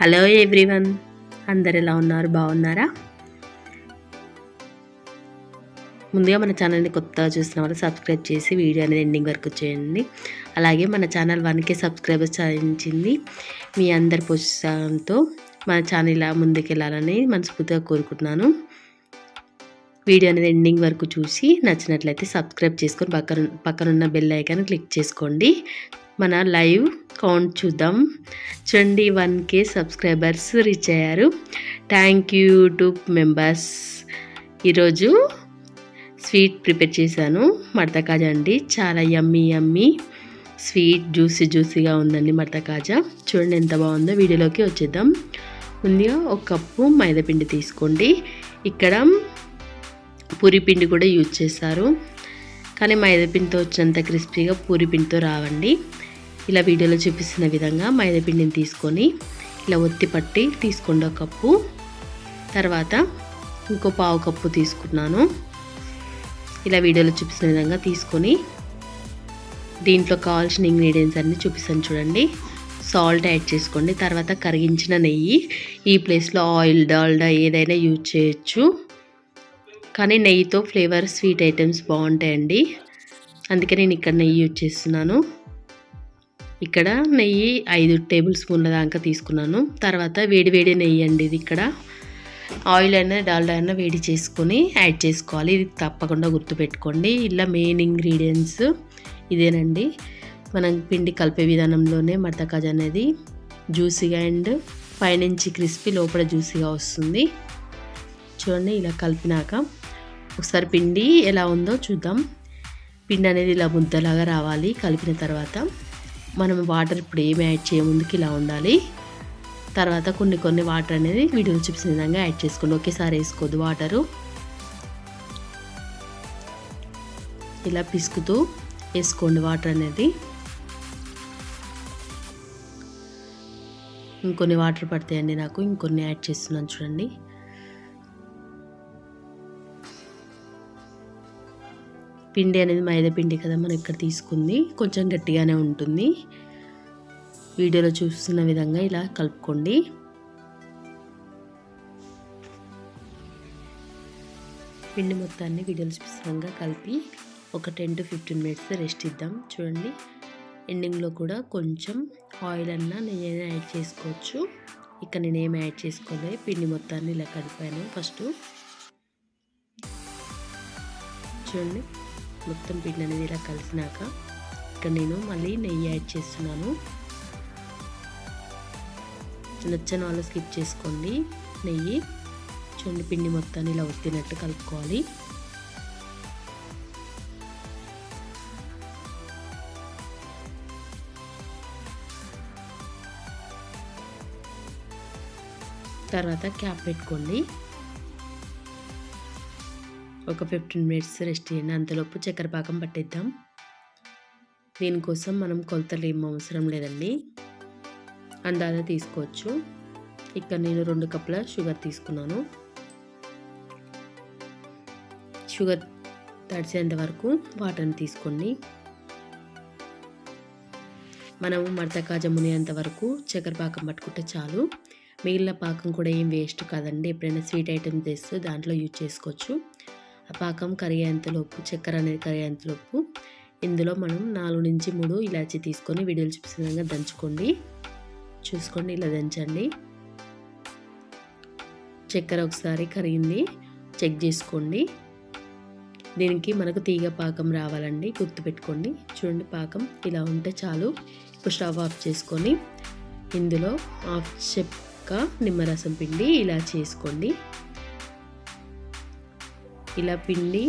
Hello everyone, అందరు ఎలా ఉన్నారు? బాగున్నారా? ముందుగా మన ఛానల్ని కొత్తగా చూసిన వాళ్ళు సబ్స్క్రైబ్ చేసి వీడియో అనేది ఎండింగ్ వరకు చేయండి. అలాగే మన ఛానల్ 1K సబ్స్క్రైబర్స్ సాధించింది. మీ అందరి ప్రోత్సాహంతో మన ఛానల్ ఇలా ముందుకెళ్ళాలని మనస్ఫూర్తిగా కోరుకుంటున్నాను. వీడియో అనేది ఎండింగ్ వరకు చూసి నచ్చినట్లయితే సబ్స్క్రైబ్ చేసుకొని పక్కనున్న బెల్ ఐకాన్ క్లిక్ చేసుకోండి. మన లైవ్ కౌంట్ చూద్దాం. చూడండి, 1K సబ్స్క్రైబర్స్ రీచ్ అయ్యారు. Thank you YouTube members. ఈరోజు స్వీట్ ప్రిపేర్ చేశాను, మడతకాజా అండి. చాలా యమ్మీ స్వీట్ జ్యూసీగా ఉందండి మడతకాజా. చూడండి ఎంత బాగుందో. వీడియోలోకి వచ్చేద్దాం. ముందుగా ఒక కప్పు మైదాపిండి తీసుకోండి. ఇక్కడ పూరిపిండి కూడా యూజ్ చేస్తారు, కానీ మైదాపిండితో వచ్చినంత క్రిస్పీగా పూరిపిండితో రావండి. ఇలా వీడియోలో చూపిస్తున్న విధంగా మైదాపిండిని తీసుకొని ఇలా ఒత్తి పట్టి తీసుకోండి ఒక కప్పు. తర్వాత ఇంకో పావు కప్పు తీసుకున్నాను. ఇలా వీడియోలో చూపిస్తున్న విధంగా తీసుకొని దీంట్లో కావాల్సిన ఇంగ్రీడియంట్స్ అన్నీ చూపిస్తాను చూడండి. సాల్ట్ యాడ్ చేసుకోండి. తర్వాత కరిగించిన నెయ్యి. ఈ ప్లేస్లో ఆయిల్, డాల్డా ఏదైనా యూజ్ చేయొచ్చు, కానీ నెయ్యితో ఫ్లేవర్ స్వీట్ ఐటమ్స్ బాగుంటాయండి. అందుకే నేను ఇక్కడ నెయ్యి యూజ్ చేస్తున్నాను. ఇక్కడ నెయ్యి 5 టేబుల్ స్పూన్ల దాకా తీసుకున్నాను. తర్వాత వేడి నెయ్యి అండి ఇది. ఇక్కడ ఆయిల్ అయినా డాల్డా అయినా వేడి చేసుకొని యాడ్ చేసుకోవాలి. ఇది తప్పకుండా గుర్తుపెట్టుకోండి. ఇలా మెయిన్ ఇంగ్రీడియంట్స్ ఇదేనండి. మనం పిండి కలిపే విధానంలోనే మడతకాజా అనేది జ్యూసీగా అండ్ పైనుంచి క్రిస్పీ లోపల జ్యూసీగా వస్తుంది. చూడండి, ఇలా కలిపినాక ఒకసారి పిండి ఎలా ఉందో చూద్దాం. పిండి అనేది ఇలా ముద్దలాగా రావాలి. కలిపిన తర్వాత మనం వాటర్ ఇప్పుడు ఏమి యాడ్ చేయముందుకు ఇలా ఉండాలి. తర్వాత కొన్ని వాటర్ అనేది వీడియోలో చూపిన విధంగా యాడ్ చేసుకోండి. ఒకేసారి వేసుకోవద్దు వాటరు. ఇలా పిసుకుతూ వేసుకోండి వాటర్ అనేది. ఇంకొన్ని వాటర్ పడతాయండి నాకు, ఇంకొన్ని యాడ్ చేస్తున్నాను చూడండి. పిండి అనేది మైదా పిండి కదా మనం ఇక్కడ తీసుకుంది, కొంచెం గట్టిగానే ఉంటుంది. వీడియోలో చూస్తున్న విధంగా ఇలా కలుపుకోండి. పిండి మొత్తాన్ని వీడియోలో చూపిస్తున్న కలిపి ఒక 10 to 15 minutes రెస్ట్ ఇద్దాం. చూడండి, ఎండింగ్లో కూడా కొంచెం ఆయిల్ అన్నా నెయ్యి అయినా యాడ్ చేసుకోవచ్చు. ఇక్కడ నేను ఏమి యాడ్ చేసుకోలేదు. పిండి మొత్తాన్ని ఇలా కలిపాను. ఫస్ట్ చూడండి, మొత్తం పిండి అనేది ఇలా కలిసినాక ఇక్కడ నేను మళ్ళీ నెయ్యి యాడ్ చేస్తున్నాను. నచ్చని వాళ్ళు స్కిప్ చేసుకోండి నెయ్యి. చూడండి, పిండి మొత్తాన్ని ఇలా ఒత్తినట్టు కలుపుకోవాలి. తర్వాత క్యాప్ పెట్టుకోండి. ఒక 15 minutes రెస్ట్ చేయండి. అంతలోపు చక్కెర పాకం పట్టిద్దాం. దీనికోసం మనం కొలతలు ఏం అవసరం లేదండి, అందాజ తీసుకోవచ్చు. ఇక్కడ నేను 2 కప్పుల షుగర్ తీసుకున్నాను. షుగర్ తడిసేంత వరకు వాటర్ని తీసుకోండి. మనము మడతకాజా మునిగేంత వరకు చక్కెర పాకం పట్టుకుంటే చాలు. మిగిలిన పాకం కూడా ఏం వేస్ట్ కాదండి. ఎప్పుడైనా స్వీట్ ఐటమ్స్ చేస్తే దాంట్లో యూజ్ చేసుకోవచ్చు. ఆ పాకం కరిగేంతలోపు, చక్కెర అనేది కరిగేంతలోపు ఇందులో మనం 4 నుంచి 3 ఇలాచీ తీసుకొని వీడియోలు చూపిస్తున్న విధంగా దంచుకోండి. చూసుకోండి, ఇలా దంచండి. చక్కెర ఒకసారి కరిగింది చెక్ చేసుకోండి. దీనికి మనకు తీగ పాకం రావాలండి, గుర్తుపెట్టుకోండి. చూడండి, పాకం ఇలా ఉంటే చాలు. ఇప్పుడు స్టవ్ ఆఫ్ చేసుకొని ఇందులో హాఫ్ చెక్క నిమ్మరసం పిండి ఇలా చేసుకోండి. ఇలా పిండి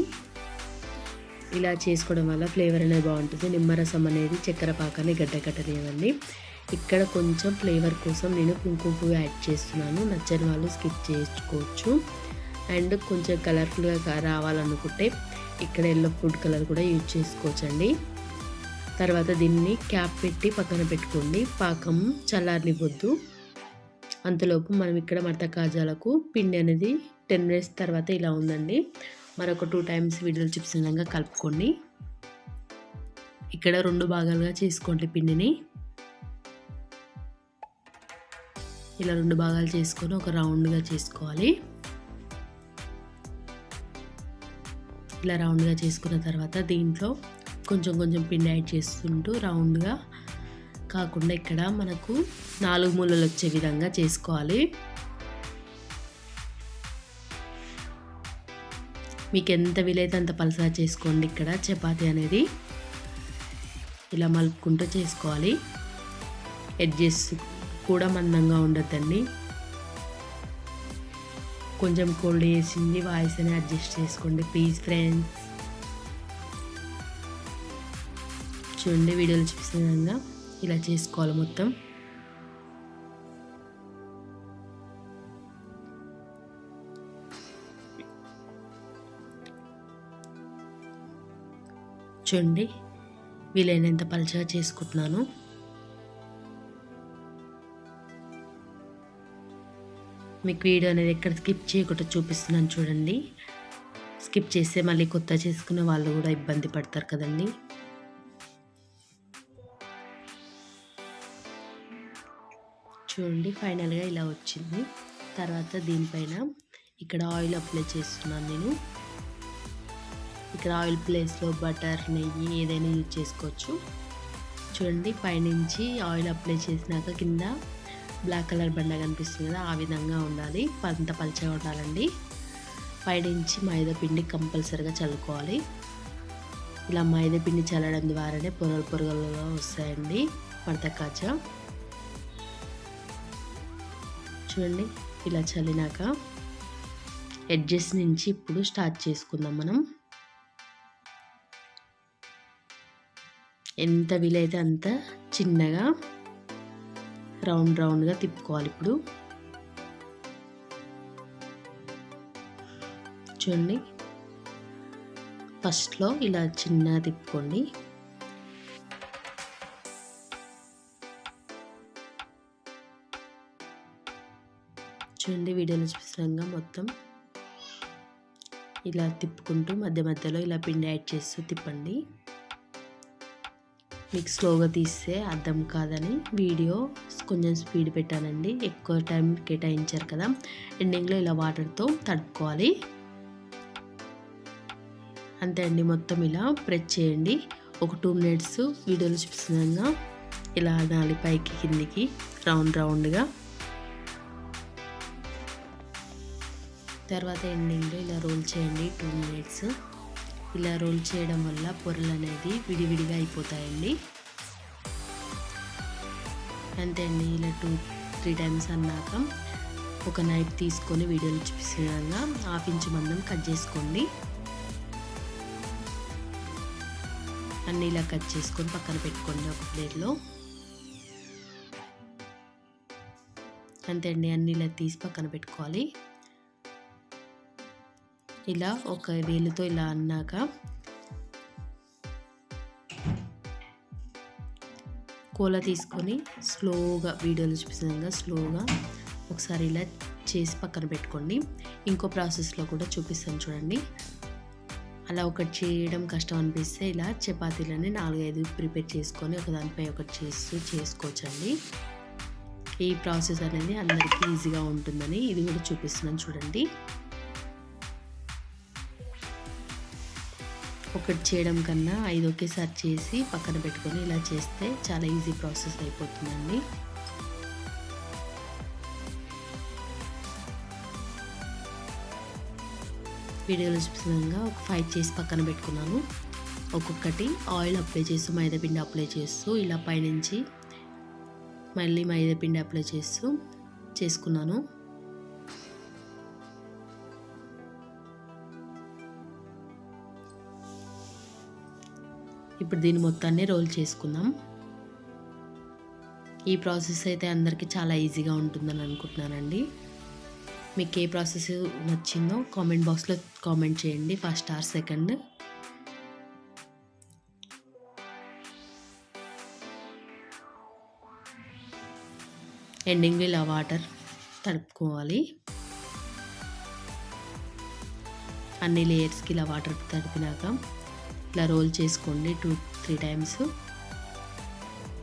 ఇలా చేసుకోవడం వల్ల ఫ్లేవర్ అనేది బాగుంటుంది. నిమ్మరసం అనేది చక్కెర పాకాన్ని గడ్డకట్టనివ్వండి. ఇక్కడ కొంచెం ఫ్లేవర్ కోసం నేను కుంకుమ పువ్వు యాడ్ చేస్తున్నాను. నచ్చని వాళ్ళు స్కిప్ చేసుకోవచ్చు. అండ్ కొంచెం కలర్ఫుల్గా రావాలనుకుంటే ఇక్కడ ఎల్లో ఫుడ్ కలర్ కూడా యూజ్ చేసుకోవచ్చండి. తర్వాత దీన్ని క్యాప్ పెట్టి పక్కన పెట్టుకోండి. పాకం చల్లారనివ్వద్దు. అంతలోపు మనం ఇక్కడ మడతకాజాలకు పిండి అనేది 10 minutes తర్వాత ఇలా ఉందండి. మరొక 2 times వీడియోలు చూపిస్తున్న విధంగా కలుపుకోండి. ఇక్కడ 2 భాగాలుగా చేసుకోండి పిండిని. ఇలా 2 భాగాలు చేసుకొని ఒక రౌండ్గా చేసుకోవాలి. ఇలా రౌండ్గా చేసుకున్న తర్వాత దీంట్లో కొంచెం కొంచెం పిండి యాడ్ చేస్తుంటూ రౌండ్గా కాకుండా ఇక్కడ మనకు 4 మూలలు వచ్చే విధంగా చేసుకోవాలి. మీకు ఎంత వీలైతే అంత పలసగా చేసుకోండి. ఇక్కడ చపాతీ అనేది ఇలా మలుపుకుంటూ చేసుకోవాలి. ఎడ్జెస్ కూడా మందంగా ఉండొద్దండి. కొంచెం కోల్డ్ వేసింది వాయిస్ అని అడ్జస్ట్ చేసుకోండి ప్లీజ్ ఫ్రెండ్స్. చూడండి వీడియోలో చూపిస్తున్న విధంగా ఇలా చేసుకోవాలి మొత్తం. చూడండి వీలైనంత పలుచగా చేసుకుంటున్నాను. మీకు వీడియో అనేది ఎక్కడ స్కిప్ చేయకుండా చూపిస్తున్నాను చూడండి. స్కిప్ చేస్తే మళ్ళీ కొత్త చేసుకునే వాళ్ళు కూడా ఇబ్బంది పడతారు కదండి. చూడండి ఫైనల్గా ఇలా వచ్చింది. తర్వాత దీనిపైన ఇక్కడ ఆయిల్ అప్లై చేస్తున్నాను నేను. ఇక్కడ ఆయిల్ ప్లేస్లో బటర్ నెయ్యి ఏదైనా యూజ్ చేసుకోవచ్చు. చూడండి పైనుంచి ఆయిల్ అప్లై చేసినాక కింద బ్లాక్ కలర్ బండ కనిపిస్తుంది కదా, ఆ విధంగా ఉండాలి. అంత పలుచగా ఉండాలండి. పైనుంచి మైదా పిండి కంపల్సరీగా చల్లుకోవాలి. ఇలా మైదా పిండి చల్లడం ద్వారానే పొరలు పొరలుగా వస్తాయండి మడతకాజా. చూడండి ఇలా చల్లినాక ఎడ్జెస్ నుంచి ఇప్పుడు స్టార్ట్ చేసుకుందాం మనం. ఎంత వీలైతే అంత చిన్నగా రౌండ్గా తిప్పుకోవాలి. ఇప్పుడు చూడండి ఫస్ట్లో ఇలా చిన్నగా తిప్పుకోండి. చూడండి వీడియోలో చూపిస్తున్నా మొత్తం ఇలా తిప్పుకుంటూ మధ్య మధ్యలో ఇలా పిండి యాడ్ చేస్తూ తిప్పండి. మీకు స్లోగా తీస్తే అర్థం కాదని వీడియో కొంచెం స్పీడ్ పెట్టానండి. ఎక్కువ టైం కేటాయించారు కదా. ఎండింగ్లో ఇలా వాటర్తో తడుపుకోవాలి. అంతే అండి. మొత్తం ఇలా ప్రెస్ చేయండి. ఒక 2 మినిట్స్ వీడియోలో చూపిస్తున్నాగా ఇలా అనాలి పైకి కిందికి రౌండ్గా. తర్వాత ఎండింగ్లో ఇలా రోల్ చేయండి 2 మినిట్స్. ఇలా రోల్ చేయడం వల్ల పొరలు అనేది విడివిడిగా అయిపోతాయండి. అంతే అండి. ఇలా 2-3 టైమ్స్ అన్నాక ఒక నైఫ్ తీసుకొని వీడియోలో చూపిస్తున్నా 1/2 ఇంచ్ మందం కట్ చేసుకోండి. అన్నీ ఇలా కట్ చేసుకొని పక్కన పెట్టుకోండి ఒక ప్లేట్లో. అంతే అండి. అన్నీ ఇలా తీసి పక్కన పెట్టుకోవాలి. ఇలా ఒక వేలుతో ఇలా అన్నాక కోలా తీసుకొని స్లోగా వీడియోలో చూపిస్తున్నా స్లోగా ఒకసారి ఇలా చేసి పక్కన పెట్టుకోండి. ఇంకో ప్రాసెస్లో కూడా చూపిస్తాను చూడండి. అలా ఒకటి చేయడం కష్టం అనిపిస్తే ఇలా చపాతీలని 4-5 ప్రిపేర్ చేసుకొని ఒకదానిపై ఒకటి చేసుకోవచ్చండి. ఈ ప్రాసెస్ అనేది అందరికీ ఈజీగా ఉంటుందని ఇది కూడా చూపిస్తున్నాను చూడండి. ఒకటి చేయడం కన్నా 5 ఒకేసారి చేసి పక్కన పెట్టుకొని ఇలా చేస్తే చాలా ఈజీ ప్రాసెస్ అయిపోతుందండి. వీడియోలో చూపిస్తున్నా ఒక 5 చేసి పక్కన పెట్టుకున్నాను. ఒక్కొక్కటి ఆయిల్ అప్లై చేస్తూ మైదాపిండి అప్లై చేస్తూ ఇలా పైనుంచి మళ్ళీ మైదాపిండి అప్లై చేస్తూ చేసుకున్నాను. ఇప్పుడు దీన్ని మొత్తాన్ని రోల్ చేసుకుందాం. ఈ ప్రాసెస్ అయితే అందరికీ చాలా ఈజీగా ఉంటుందని అనుకుంటున్నానండి. మీకు ఏ ప్రాసెస్ నచ్చిందో కామెంట్ బాక్స్లో కామెంట్ చేయండి, ఫస్ట్ ఆర్ సెకండ్. ఎండింగ్లో ఇలా వాటర్ తడుపుకోవాలి. అన్ని లేయర్స్కి ఇలా వాటర్ తడిపినాక ఇలా రోల్ చేసుకోండి 2-3 టైమ్స్.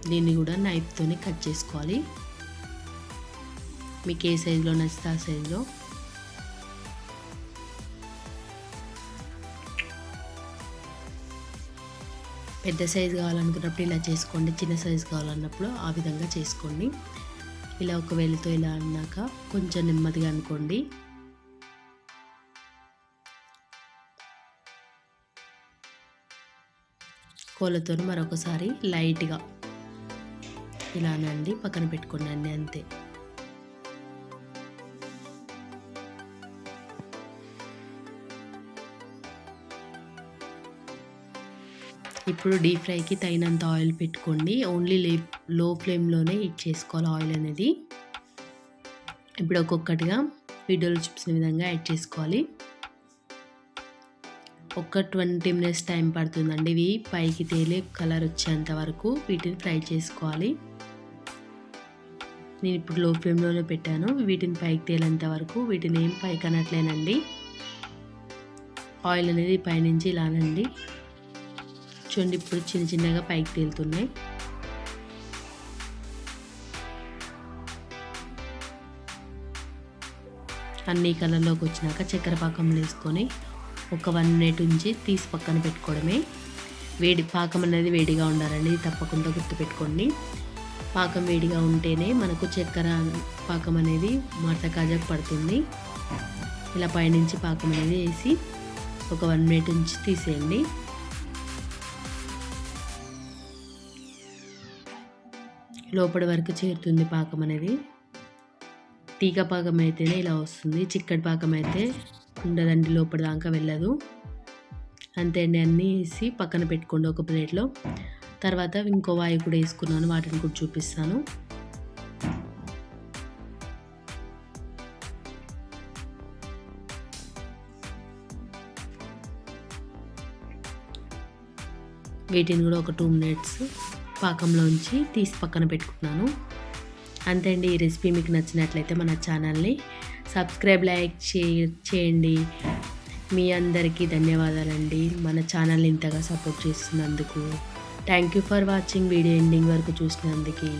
దీన్ని కూడా నైఫ్తోనే కట్ చేసుకోవాలి. మీకు ఏ సైజులో నచ్చితే ఆ సైజులో. పెద్ద సైజు కావాలనుకున్నప్పుడు ఇలా చేసుకోండి, చిన్న సైజు కావాలన్నప్పుడు ఆ విధంగా చేసుకోండి. ఇలా ఒక వేలితో ఇలా అన్నాక కొంచెం నెమ్మదిగా అనుకోండి. కోళ్ళతో మరొకసారి లైట్గా ఇలా అనండి, పక్కన పెట్టుకోండి అంతే. ఇప్పుడు డీప్ ఫ్రైకి తగినంత ఆయిల్ పెట్టుకోండి. ఓన్లీ లో ఫ్లేమ్లోనే హీట్ చేసుకోవాలి ఆయిల్ అనేది. ఇప్పుడు ఒక్కొక్కటిగా వీడియోలో చూపిన విధంగా యాడ్ చేసుకోవాలి. ఒక 20 మినిట్స్ టైం పడుతుందండి. ఇవి పైకి తేలి కలర్ వచ్చేంత వరకు వీటిని ఫ్రై చేసుకోవాలి. నేను ఇప్పుడు లో ఫ్లేమ్లోనే పెట్టాను. వీటిని పైకి తేలేంత వరకు వీటిని ఏం పైకి అనట్లేనండి. ఆయిల్ అనేది పైనుంచి ఇలానండి. చూడండి, ఇప్పుడు చిన్న చిన్నగా పైకి తేలుతున్నాయి. అన్ని కలర్లోకి వచ్చినాక చక్కెర పాకంలో వేసుకొని ఒక 1 మినిట్ ఉంచి తీసి పక్కన పెట్టుకోవడమే. పాకం అనేది వేడిగా ఉండాలండి, తప్పకుండా గుర్తుపెట్టుకోండి. పాకం వేడిగా ఉంటేనే మనకు చక్కెర పాకం అనేది మడతకాజకు పడుతుంది. ఇలా పైనుంచి పాకం అనేది వేసి ఒక 1 మినిట్ ఉంచి తీసేయండి. లోపలి వరకు చేరుతుంది పాకం అనేది. తీగ పాకం అయితేనే ఇలా వస్తుంది, చిక్కటి పాకం అయితే ఉండదండి, లోపలి దాకా వెళ్ళదు. అంతే అండి, అన్నీ వేసి పక్కన పెట్టుకోండి ఒక ప్లేట్లో. తర్వాత ఇంకో వాయి కూడా వేసుకున్నాను, వాటిని కూడా చూపిస్తాను. వీటిని కూడా ఒక 2 మినిట్స్ పాకంలోంచి తీసి పక్కన పెట్టుకున్నాను. అంతే అండి, ఈ రెసిపీ మీకు నచ్చినట్లయితే మన ఛానల్ని సబ్స్క్రైబ్, లైక్, షేర్ చేయండి. మీ అందరికీ ధన్యవాదాలండి మన ఛానల్ని ఇంతగా సపోర్ట్ చేస్తున్నందుకు. Thank you for watching. Video ending వరకు చూసినందుకు.